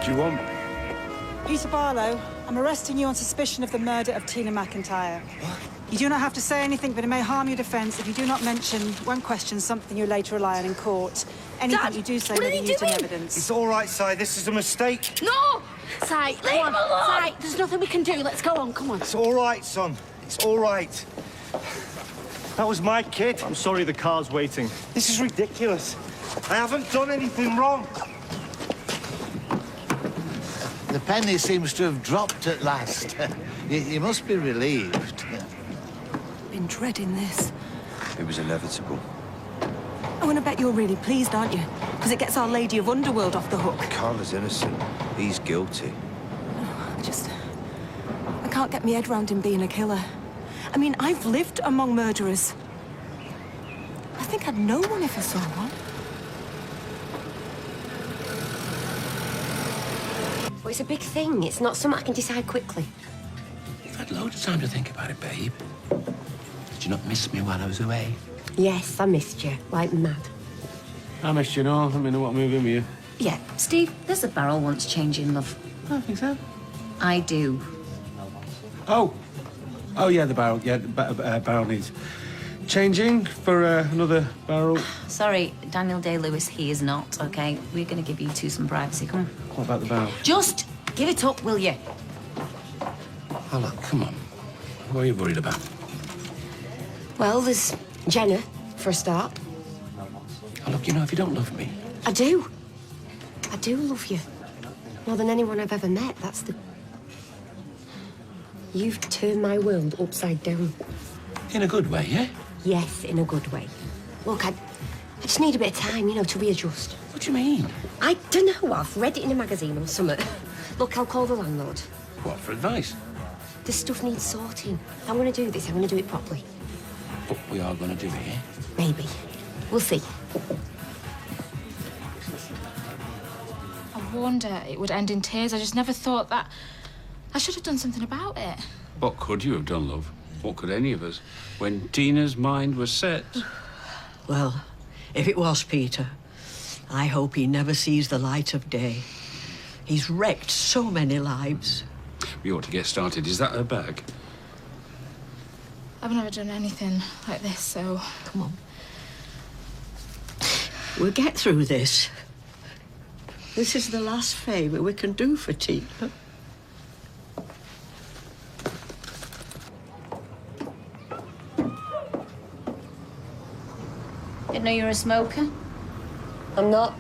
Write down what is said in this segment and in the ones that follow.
do you want? Peter Barlow, I'm arresting you on suspicion of the murder of Tina McIntyre. What? You do not have to say anything, but it may harm your defence if you do not mention, when questioned, something you later rely on in court. Anything Dad, you do say what may are be you used in doing? evidence. It's all right, Si. This is a mistake. No! Si, Leave come him alone! Si, there's nothing we can do. Let's go on, come on. It's all right, son. It's all right. That was my kid. I'm sorry the car's waiting. This is ridiculous. I haven't done anything wrong. The penny seems to have dropped at last. You must be relieved. Been dreading this. It was inevitable. Oh, and I bet you're really pleased, aren't you? Because it gets Our Lady of Underworld off the hook. Carla's innocent. He's guilty. I can't get my head round him being a killer. I mean, I've lived among murderers. I think I'd know one if I saw one. Well, it's a big thing. It's not something I can decide quickly. You've had loads of time to think about it, babe. Did you not miss me while I was away? Yes, I missed you, like mad. I missed you, no. I'm in a what movie with you? Yeah, Steve, there's a barrel wants changing, love. I don't think so. I do. Oh. Oh, yeah, the barrel. Yeah, the barrel needs changing for another barrel. Sorry, Daniel Day-Lewis, he is not, OK? We're going to give you two some privacy, come on. What about the barrel? Just give it up, will you? Oh, look, come on. What are you worried about? Well, there's Jenna, for a start. Oh, look, you know, if you don't love me... I do. I do love you. More than anyone I've ever met, that's the... You've turned my world upside down. In a good way, yeah? Yes, in a good way. Look, I just need a bit of time, you know, to readjust. What do you mean? I don't know. I've read it in a magazine or something. Look, I'll call the landlord. What, for advice? This stuff needs sorting. If I'm going to do this, I'm going to do it properly. But we are going to do it, yeah? Maybe. We'll see. I warned her it would end in tears. I just never thought that... I should have done something about it. What could you have done, love? What could any of us? When Tina's mind was set. Well, if it was Peter, I hope he never sees the light of day. He's wrecked so many lives. We ought to get started. Is that her bag? I've never done anything like this, so... Come on. We'll get through this. This is the last favour we can do for Tina. Didn't know you were a smoker. I'm not.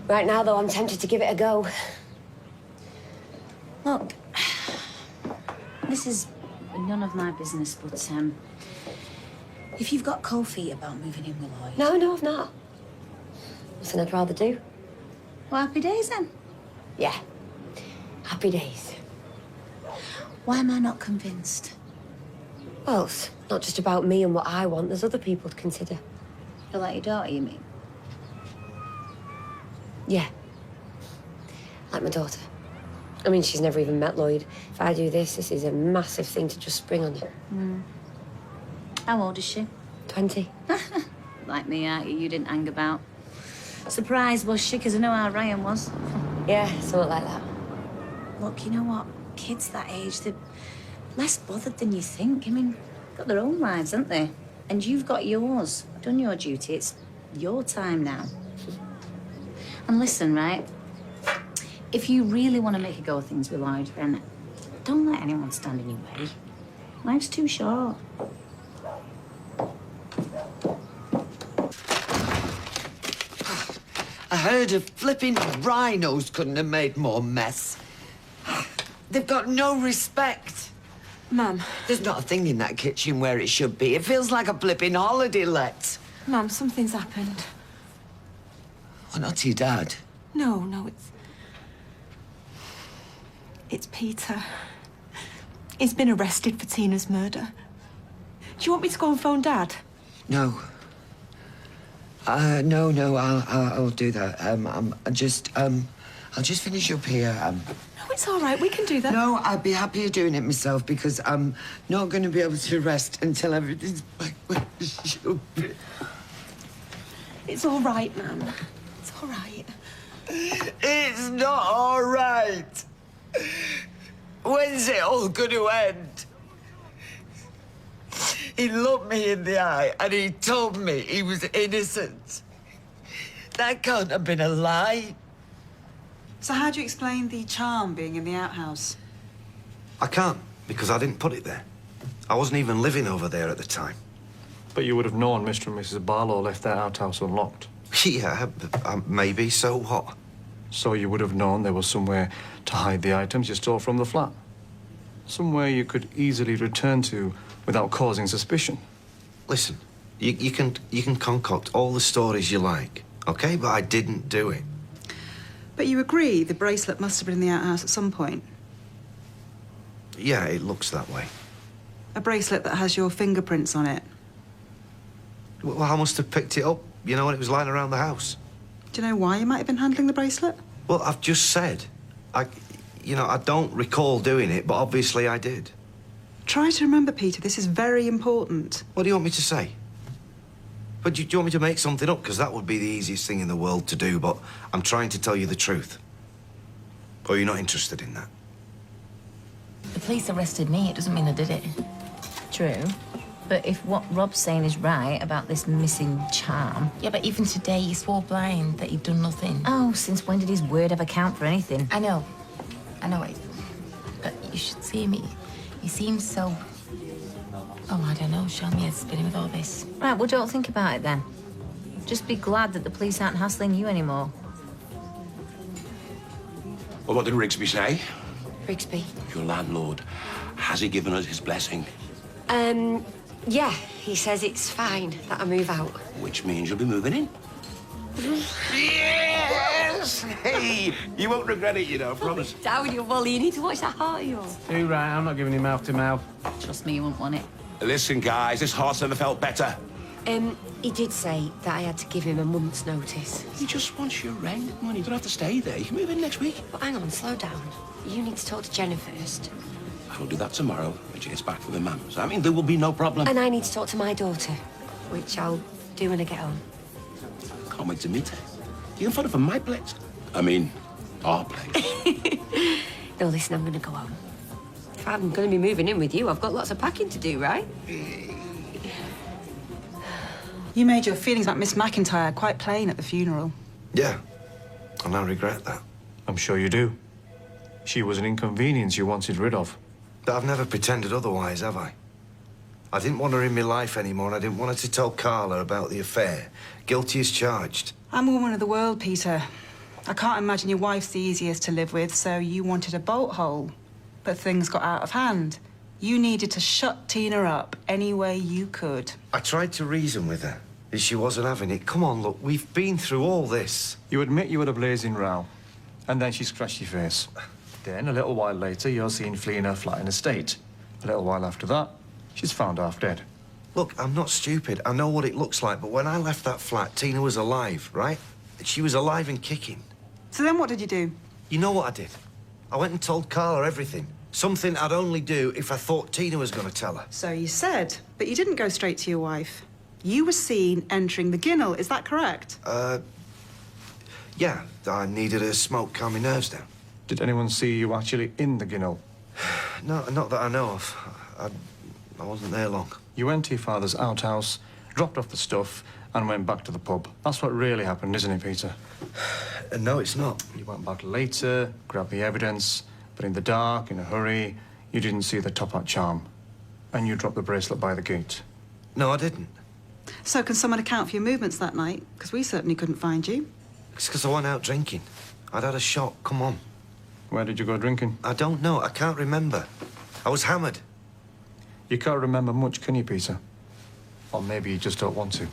Right now, though, I'm tempted to give it a go. Look, this is none of my business, but, if you've got cold feet about moving in with Lloyd... No, I've not. Nothing I'd rather do. Well, happy days, then. Yeah. Happy days. Why am I not convinced? Well, it's not just about me and what I want. There's other people to consider. You're like your daughter, you mean? Yeah. Like my daughter. I mean, she's never even met Lloyd. If I do this, this is a massive thing to just spring on you. Mm. How old is she? 20. Like me, you didn't hang about. Surprised, was she? Because I know how Ryan was. Yeah, something like that. Look, you know what? Kids that age, they're less bothered than you think. I mean, got their own lives, haven't they? And you've got yours. Done your duty. It's your time now. And listen, right? If you really want to make a go of things with Lloyd, then don't let anyone stand in your way. Life's too short. I heard a flipping rhinos couldn't have made more mess. They've got no respect. Mum. There's not a thing in that kitchen where it should be. It feels like a flipping holiday let. Mum, something's happened. Well, not to your dad. No, it's Peter. He's been arrested for Tina's murder. Do you want me to go and phone Dad? No. No, I'll do that. I'll just finish up here. No, it's all right. We can do that. No, I'd be happier doing it myself because I'm not going to be able to rest until everything's back where it should be. It's all right, Mum. It's all right. It's not all right. When's it all going to end? He looked me in the eye and he told me he was innocent. That can't have been a lie. So how do you explain the charm being in the outhouse? I can't, because I didn't put it there. I wasn't even living over there at the time. But you would have known Mr. and Mrs. Barlow left their outhouse unlocked. Yeah, maybe, so what? So you would have known there was somewhere to hide the items you stole from the flat. Somewhere you could easily return to without causing suspicion. Listen, you can concoct all the stories you like, okay? But I didn't do it. But you agree the bracelet must have been in the outhouse at some point? Yeah, it looks that way. A bracelet that has your fingerprints on it. Well, I must have picked it up, you know, when it was lying around the house. Do you know why you might have been handling the bracelet? Well, I've just said. I don't recall doing it, but obviously I did. Try to remember, Peter. This is very important. What do you want me to say? But do you want me to make something up? Because that would be the easiest thing in the world to do, but I'm trying to tell you the truth. Or you're not interested in that? The police arrested me. It doesn't mean I did it. True. But if what Rob's saying is right about this missing charm... Yeah, but even today he swore blind that he'd done nothing. Oh, since when did his word ever count for anything? I know it. But you should see him. He seems so... Oh, I don't know. Show me he's been with all this. Right, well, don't think about it then. Just be glad that the police aren't hassling you anymore. Well, what did Rigsby say? Rigsby? Your landlord. Has he given us his blessing? Yeah, he says it's fine that I move out. Which means you'll be moving in. Yes! Hey, you won't regret it, you know, I promise. Down your volley, you need to watch that heart of yours. Too right, I'm not giving you mouth to mouth. Trust me, you won't want it. Listen, guys, this heart's never felt better. He did say that I had to give him a month's notice. He just wants your rent money. You don't have to stay there. You can move in next week. But hang on, slow down. You need to talk to Jenna first. I will do that tomorrow when she gets back from the man. So, I mean, there will be no problem. And I need to talk to my daughter, which I'll do when I get home. Can't wait to meet her. You can phone her from my place. I mean, our place. No, listen, I'm going to go home. If I'm going to be moving in with you, I've got lots of packing to do, right? You made your feelings about Miss McIntyre quite plain at the funeral. Yeah, and I regret that. I'm sure you do. She was an inconvenience you wanted rid of. But I've never pretended otherwise, have I? I didn't want her in my life anymore, and I didn't want her to tell Carla about the affair. Guilty as charged. I'm a woman of the world, Peter. I can't imagine your wife's the easiest to live with, so you wanted a bolt hole. But things got out of hand. You needed to shut Tina up any way you could. I tried to reason with her, but she wasn't having it. Come on, look, we've been through all this. You admit you had a blazing row, and then she scratched your face. Then, a little while later, you're seen fleeing her flat in the estate. A little while after that, she's found half dead. Look, I'm not stupid. I know what it looks like, but when I left that flat, Tina was alive, right? She was alive and kicking. So then what did you do? You know what I did? I went and told Carla everything. Something I'd only do if I thought Tina was going to tell her. So you said, but you didn't go straight to your wife. You were seen entering the ginnel, is that correct? Yeah, I needed a smoke, calm my nerves down. Did anyone see you actually in the ginnel? No, not that I know of. I wasn't there long. You went to your father's outhouse, dropped off the stuff, and went back to the pub. That's what really happened, isn't it, Peter? No, it's not. You went back later, grabbed the evidence, but in the dark, in a hurry, you didn't see the top hat charm. And you dropped the bracelet by the gate. No, I didn't. So can someone account for your movements that night? Because we certainly couldn't find you. It's because I went out drinking. I'd had a shot, come on. Where did you go drinking? I don't know, I can't remember. I was hammered. You can't remember much, can you, Peter? Or maybe you just don't want to.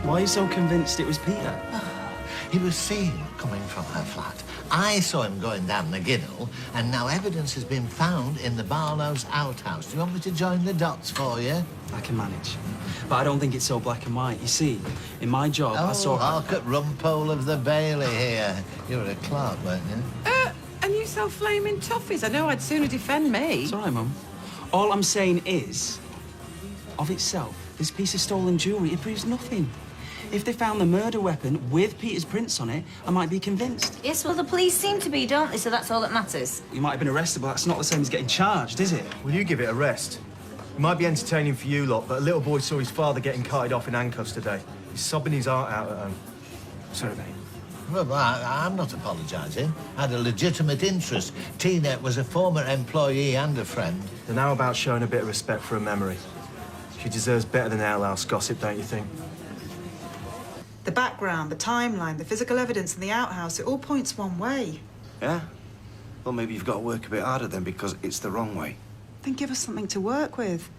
Why are you so convinced it was Peter? He was seen coming from her flat. I saw him going down the ginnel, and now evidence has been found in the Barlow's outhouse. Do you want me to join the dots for you? I can manage. But I don't think it's so black and white. You see, in my job, I saw... hark at Rumpole of the Bailey here. You were a clerk, weren't you? so flaming toughies? I know I'd sooner defend me. It's all right, Mum. All I'm saying is, of itself, this piece of stolen jewellery, it proves nothing. If they found the murder weapon with Peter's prints on it, I might be convinced. Yes, well, the police seem to be, don't they? So that's all that matters. You might have been arrested, but that's not the same as getting charged, is it? Will you give it a rest? It might be entertaining for you lot, but a little boy saw his father getting carted off in handcuffs today. He's sobbing his heart out at home. Sorry, mate. Well, I'm not apologising. I had a legitimate interest. Tina was a former employee and a friend. Then how about showing a bit of respect for her memory? She deserves better than alehouse gossip, don't you think? The background, the timeline, the physical evidence in the outhouse, it all points one way. Yeah? Well, maybe you've got to work a bit harder then because it's the wrong way. Then give us something to work with.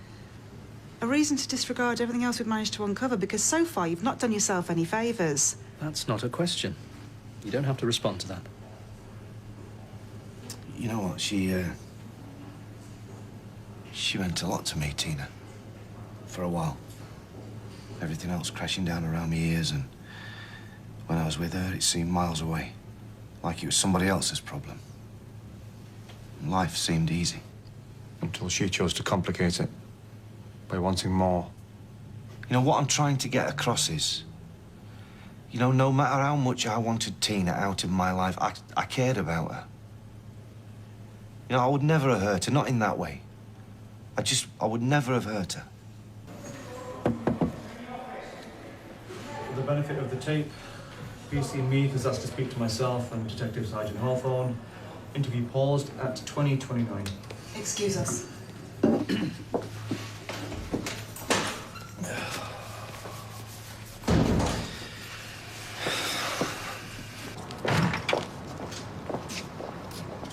A reason to disregard everything else we've managed to uncover, because so far you've not done yourself any favours. That's not a question. You don't have to respond to that. You know what? She meant a lot to me, Tina. For a while. Everything else crashing down around my ears, and when I was with her, it seemed miles away. Like it was somebody else's problem. And life seemed easy. Until she chose to complicate it by wanting more. You know, what I'm trying to get across is, you know, no matter how much I wanted Tina out of my life, I cared about her. You know, I would never have hurt her, not in that way. I would never have hurt her. For the benefit of the tape, PC Meath has asked to speak to myself and Detective Sergeant Hawthorne. Interview paused at 20:29. Excuse us.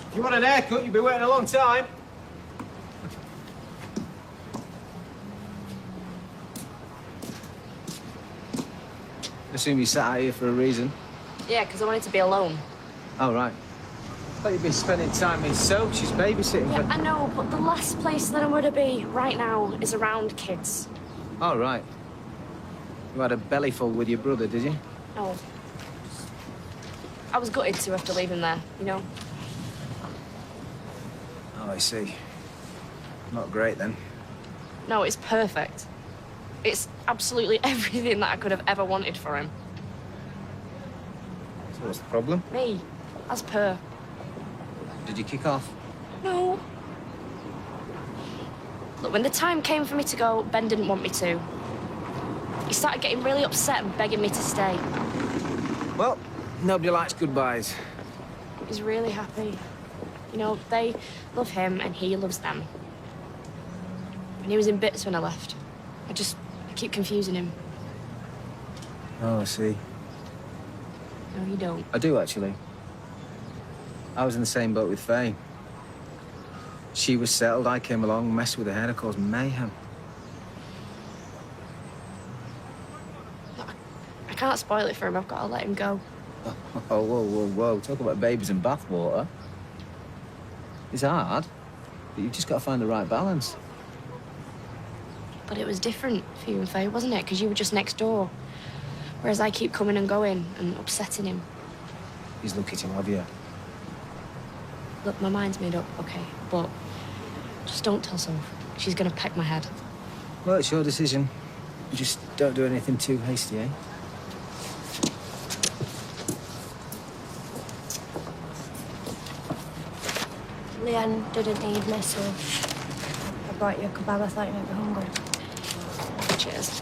If you want an haircut, you'll be waiting a long time. I assume you sat out here for a reason. Yeah, because I wanted to be alone. Oh, right. I thought you'd been spending time with Soap. She's babysitting Yeah, for... I know, but the last place that I want to be right now is around kids. Oh, right. You had a bellyful with your brother, did you? No. I was gutted to have to leave him there, you know? Oh, I see. Not great, then. No, it's perfect. It's absolutely everything that I could have ever wanted for him. So what's the problem? Me, as per. Did you kick off? No. Look, when the time came for me to go, Ben didn't want me to. He started getting really upset and begging me to stay. Well, nobody likes goodbyes. He's really happy. You know, they love him and he loves them. And he was in bits when I left. I keep confusing him. Oh, I see. No, you don't. I do, actually. I was in the same boat with Faye. She was settled, I came along, messed with her head, and caused mayhem. I can't spoil it for him. I've got to let him go. Oh, whoa. Talk about babies and bathwater. It's hard, but you've just got to find the right balance. But it was different for you and Faye, wasn't it? Because you were just next door. Whereas I keep coming and going and upsetting him. He's lucky to have you. Look, my mind's made up, okay? But just don't tell Soph. She's gonna peck my head. Well, it's your decision. Just don't do anything too hasty, eh? Leanne didn't need me, so I brought you a kebab. I thought you might be hungry. Cheers.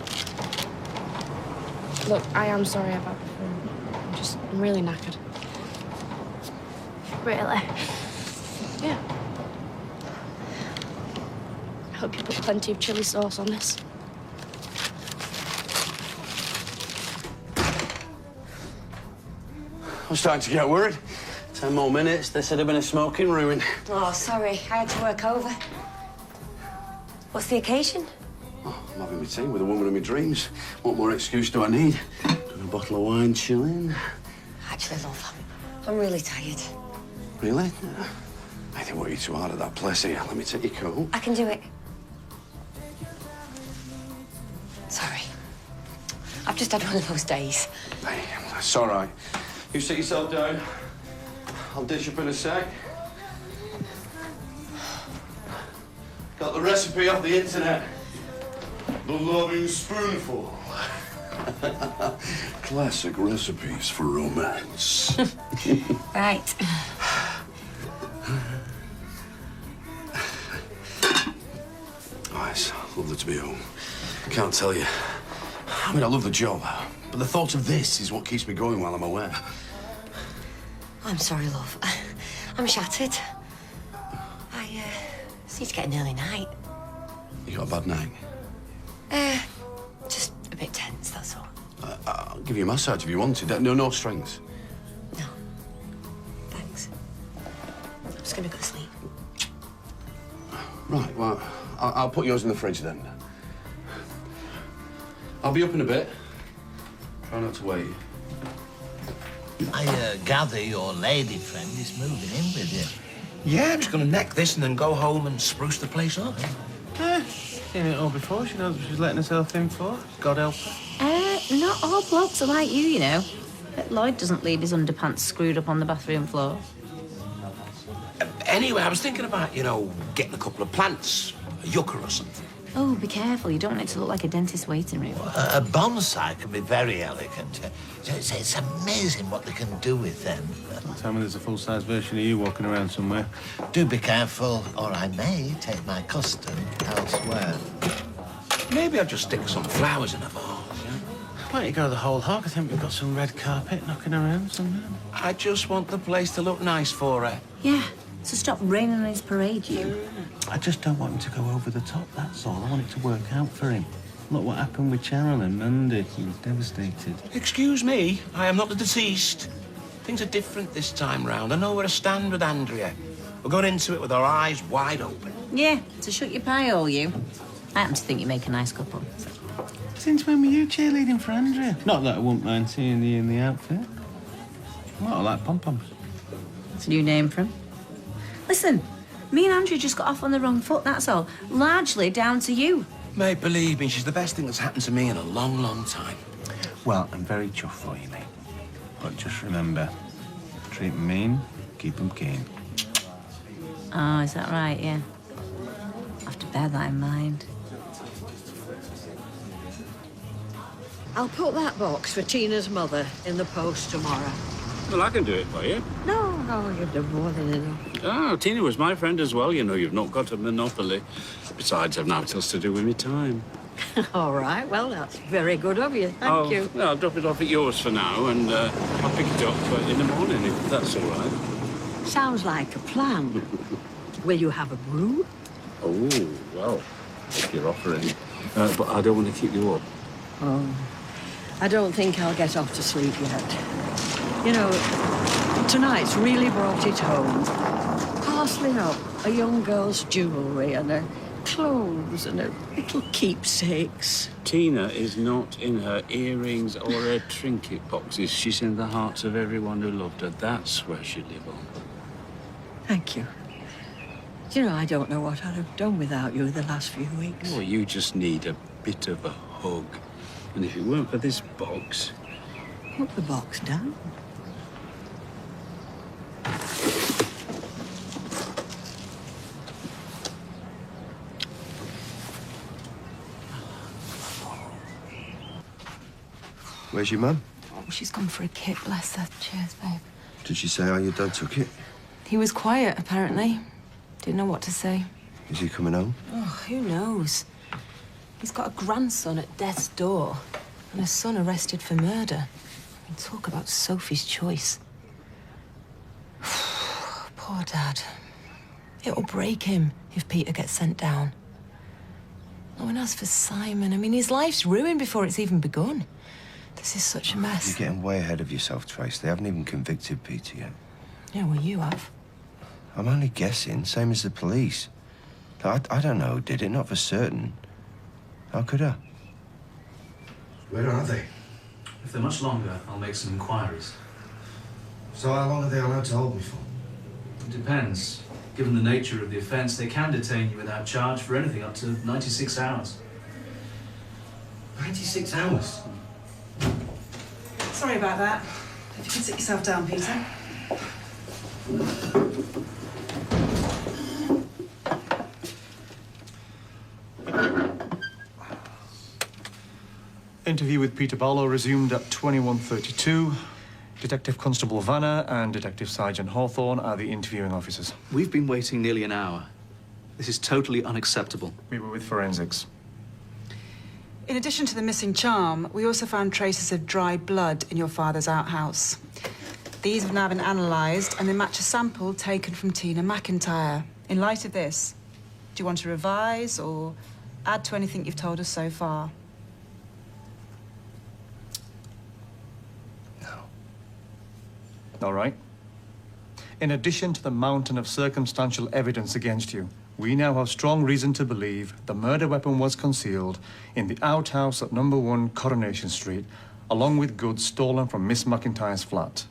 Look, I am sorry about the food. I'm really knackered. Really? Yeah. I hope you put plenty of chili sauce on this. I'm starting to get worried. 10 more minutes, this would have been a smoking ruin. Oh, sorry. I had to work over. What's the occasion? Oh, I'm having my tea with a woman of my dreams. What more excuse do I need? Got a bottle of wine chilling. Actually, love, I'm really tired. Really? I think what you're too hard at that place here. Let me take your coat. I can do it. Sorry. I've just had one of those days. Hey, that's all right. You sit yourself down. I'll dish up in a sec. Got the recipe off the internet. The loving spoonful. Classic recipes for romance. Right. Oh, it's lovely to be home. Can't tell you. I mean, I love the job, but the thought of this is what keeps me going while I'm away. I'm sorry, love. I'm shattered. I just need to get an early night. You got a bad night? Just a bit tense, that's all. I'll give you a massage if you wanted. No strings. Thanks. I'm just gonna go to sleep. Right, well, I'll put yours in the fridge then. I'll be up in a bit. Try not to wait. I gather your lady friend is moving in with you. Yeah, I'm just going to neck this and then go home and spruce the place up. Seen it all before. She knows what she's letting herself in for. God help her. Not all blokes are like you know. Bet Lloyd doesn't leave his underpants screwed up on the bathroom floor. Anyway, I was thinking about, getting a couple of plants, a yucca or something. Oh, be careful. You don't want it to look like a dentist's waiting room. A bonsai can be very elegant. It's amazing what they can do with them. Tell me there's a full-size version of you walking around somewhere. Do be careful, or I may take my custom elsewhere. Maybe I'll just stick some flowers in a vase. Why don't you go the whole hog? I think we've got some red carpet knocking around somewhere. I just want the place to look nice for her. Yeah, so stop raining on his parade, you. I just don't want him to go over the top, that's all. I want it to work out for him. Look what happened with Cheryl and Mandy. He was devastated. Excuse me, I am not the deceased. Things are different this time round. I know where I stand with Andrea. We're going into it with our eyes wide open. Yeah, so shut your pie hole, you. I happen to think you make a nice couple. Since when were you cheerleading for Andrea? Not that I wouldn't mind seeing you in the outfit. Well, I like pom-poms. It's a new name for him. Listen, me and Andrea just got off on the wrong foot, that's all. Largely down to you. Mate, believe me, she's the best thing that's happened to me in a long, long time. Well, I'm very chuffed for you, mate. But just remember, treat 'em mean, keep 'em keen. Oh, is that right? Yeah. I'll have to bear that in mind. I'll put that box for Tina's mother in the post tomorrow. Well, I can do it for you. No, you've done more than enough. Oh, Tina was my friend as well. You've not got a monopoly. Besides, I've nothing else to do with my time. All right, well, that's very good of you. Thank you. No, I'll drop it off at yours for now, and I'll pick it up in the morning, if that's all right. Sounds like a plan. Will you have a brew? Oh, well, if you're offering. But I don't want to keep you up. Oh, I don't think I'll get off to sleep yet. You know, tonight's really brought it home. Parceling up a young girl's jewellery and her clothes and her little keepsakes. Tina is not in her earrings or her trinket boxes. She's in the hearts of everyone who loved her. That's where she live on. Thank you. You know, I don't know what I'd have done without you the last few weeks. Well, you just need a bit of a hug. And if it weren't for this box... Put the box down. Where's your mum? Oh, she's gone for a kip, bless her. Cheers, babe. Did she say how your dad took it? He was quiet, apparently. Didn't know what to say. Is he coming home? Oh, who knows? He's got a grandson at death's door and a son arrested for murder. I mean, talk about Sophie's choice. Poor Dad. It'll break him if Peter gets sent down. Oh, and as for Simon, I mean, his life's ruined before it's even begun. This is such a mess. You're getting way ahead of yourself, Trace. They haven't even convicted Peter yet. Yeah, well, you have. I'm only guessing, same as the police. I don't know who did it, not for certain. How could I? Where are they? If they're much longer, I'll make some inquiries. So how long are they allowed to hold me for? It depends. Given the nature of the offence, they can detain you without charge for anything up to 96 hours. 96 hours? Sorry about that. If you could sit yourself down, Peter. Interview with Peter Barlow resumed at 21:32. Detective Constable Vanner and Detective Sergeant Hawthorne are the interviewing officers. We've been waiting nearly an hour. This is totally unacceptable. We were with forensics. In addition to the missing charm, we also found traces of dried blood in your father's outhouse. These have now been analysed and they match a sample taken from Tina McIntyre. In light of this, do you want to revise or add to anything you've told us so far? All right. In addition to the mountain of circumstantial evidence against you, we now have strong reason to believe the murder weapon was concealed in the outhouse at number 1 Coronation Street, along with goods stolen from Miss McIntyre's flat.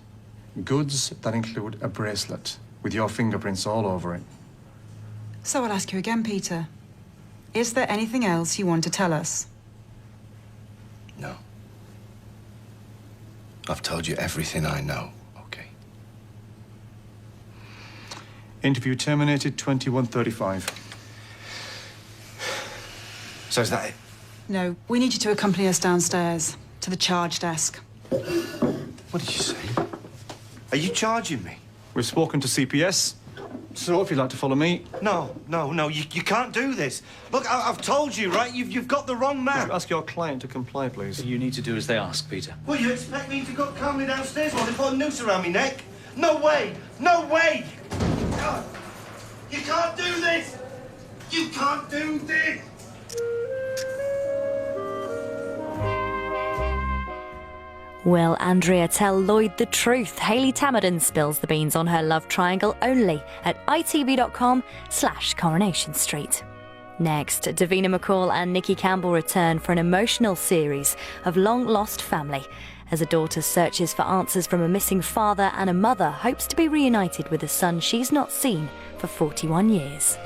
Goods that include a bracelet with your fingerprints all over it. So I'll ask you again, Peter. Is there anything else you want to tell us? No. I've told you everything I know. Interview terminated 21:35. So is that it? No, we need you to accompany us downstairs to the charge desk. What did you say? Are you charging me? We've spoken to CPS, so if you'd like to follow me. No, you can't do this. Look, I've told you, right? You've got the wrong man. Ask your client to comply, please. You need to do as they ask, Peter. Well, you expect me to go calmly downstairs while they put a noose around my neck? No way! No way! God, you can't do this! You can't do this! Will Andrea tell Lloyd the truth? Hayley Tamerton spills the beans on her love triangle only at itv.com/Coronation Street. Next, Davina McCall and Nikki Campbell return for an emotional series of long-lost family as a daughter searches for answers from a missing father and a mother hopes to be reunited with a son she's not seen for 41 years.